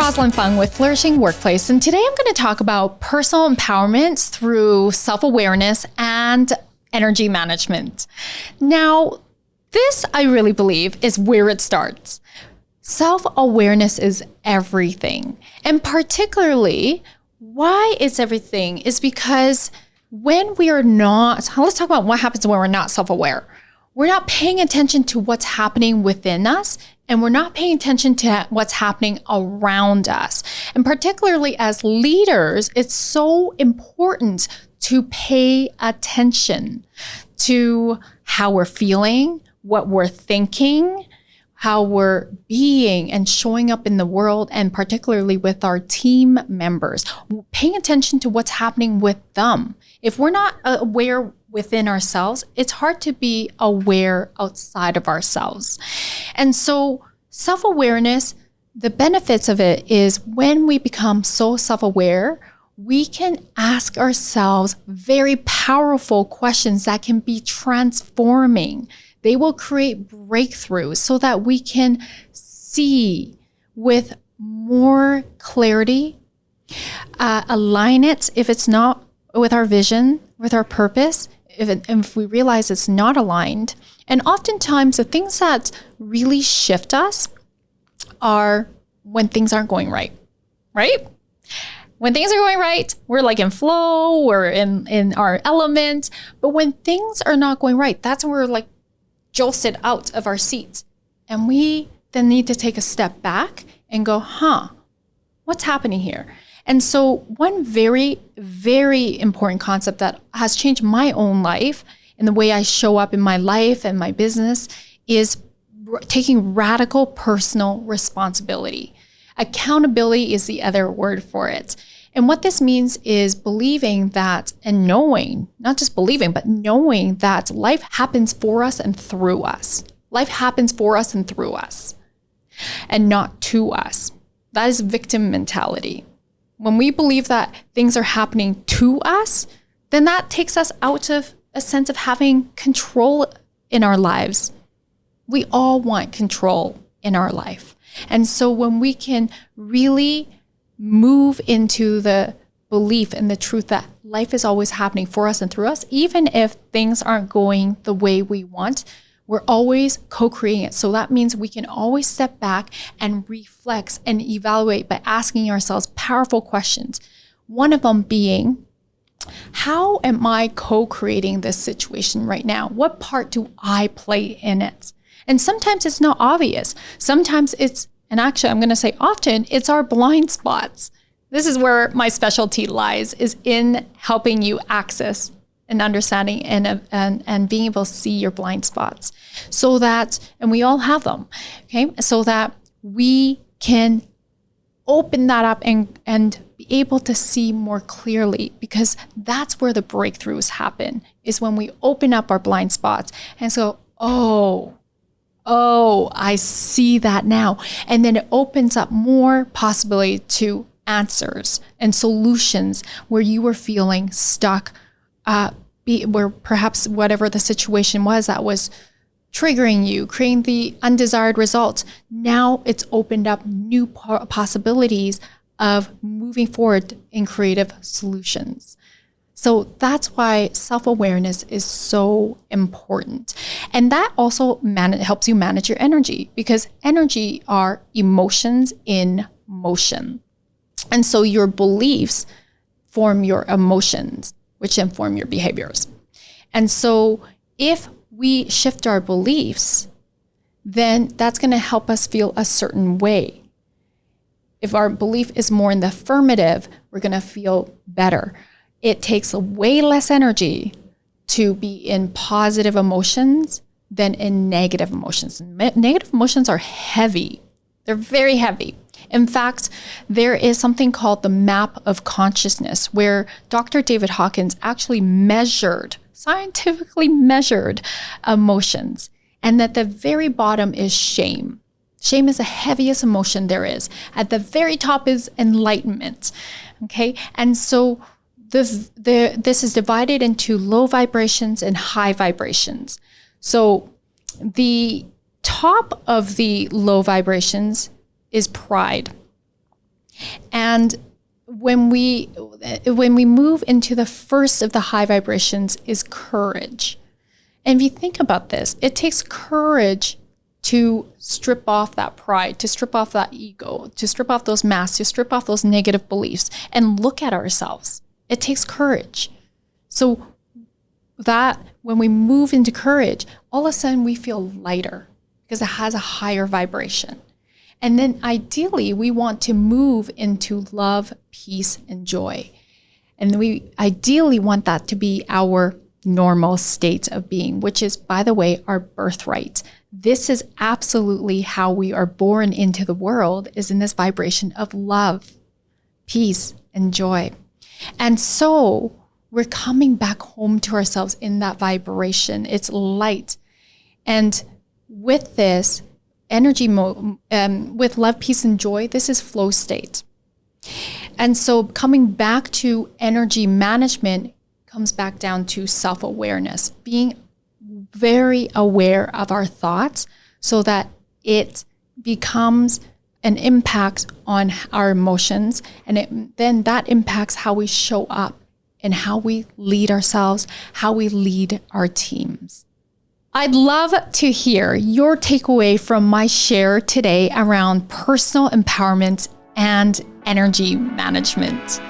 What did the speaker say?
Rosalind Fung with Flourishing Workplace, and today I'm going to talk about personal empowerment through self-awareness and energy management. Now, this, I really believe, is where it starts. Self-awareness is everything. And particularly, why it's everything is because when we are not, let's talk about what happens when we're not self-aware. We're not paying attention to what's happening within us, and we're not paying attention to what's happening around us. And particularly as leaders, it's so important to pay attention to how we're feeling, what we're thinking, how we're being and showing up in the world, and particularly with our team members, paying attention to what's happening with them. If we're not aware within ourselves, it's hard to be aware outside of ourselves. And so self-awareness, the benefits of it is when we become so self-aware, we can ask ourselves very powerful questions that can be transforming. They will create breakthroughs so that we can see with more clarity, align it if it's not with our vision, with our purpose, if we realize it's not aligned. And oftentimes the things that really shift us are when things aren't going right? When things are going right, we're like in flow, we're in our element. But when things are not going right, that's when we're like jolted out of our seats. And we then need to take a step back and go, what's happening here? And so one very, very important concept that has changed my own life and the way I show up in my life and my business is taking radical personal responsibility. Accountability is the other word for it. And what this means is believing that and knowing, not just believing, but knowing that life happens for us and through us. Life happens for us and through us, and not to us. That is victim mentality. When we believe that things are happening to us, then that takes us out of a sense of having control in our lives. We all want control in our life. And so when we can really move into the belief and the truth that life is always happening for us and through us, even if things aren't going the way we want, we're always co-creating it. So that means we can always step back and reflect and evaluate by asking ourselves powerful questions. One of them being, how am I co-creating this situation right now? What part do I play in it? And sometimes it's not obvious. Sometimes it's, and actually I'm going to say often, it's our blind spots. This is where my specialty lies, is in helping you access and understanding and being able to see your blind spots so that, and we all have them, okay? So that we can open that up and be able to see more clearly, because that's where the breakthroughs happen, is when we open up our blind spots and so, oh, I see that now. And then it opens up more possibility to answers and solutions where you were feeling stuck, where perhaps whatever the situation was that was triggering you, creating the undesired results. Now it's opened up new possibilities of moving forward in creative solutions. So that's why self-awareness is so important. And that also helps you manage your energy, because energy are emotions in motion. And so your beliefs form your emotions, which inform your behaviors. And so if we shift our beliefs, then that's going to help us feel a certain way. If our belief is more in the affirmative, we're going to feel better. It takes way less energy to be in positive emotions than in negative emotions. Negative emotions are heavy. They're very heavy. In fact, there is something called the map of consciousness, where Dr. David Hawkins actually scientifically measured emotions. And at the very bottom is shame. Shame is the heaviest emotion there is. At the very top is enlightenment. Okay, and so this is divided into low vibrations and high vibrations. So the top of the low vibrations is pride. And when we move into the first of the high vibrations is courage. And if you think about this, it takes courage to strip off that pride, to strip off that ego, to strip off those masks, to strip off those negative beliefs and look at ourselves. It takes courage. So that when we move into courage, all of a sudden we feel lighter because it has a higher vibration. And then ideally, we want to move into love, peace, and joy. And we ideally want that to be our normal state of being, which is, by the way, our birthright. This is absolutely how we are born into the world, is in this vibration of love, peace, and joy. And so we're coming back home to ourselves in that vibration. It's light. And with this, with love, peace, and joy, this is flow state. And so coming back to energy management comes back down to self-awareness, being very aware of our thoughts so that it becomes an impact on our emotions. And then that impacts how we show up and how we lead ourselves, how we lead our teams. I'd love to hear your takeaway from my share today around personal empowerment and energy management.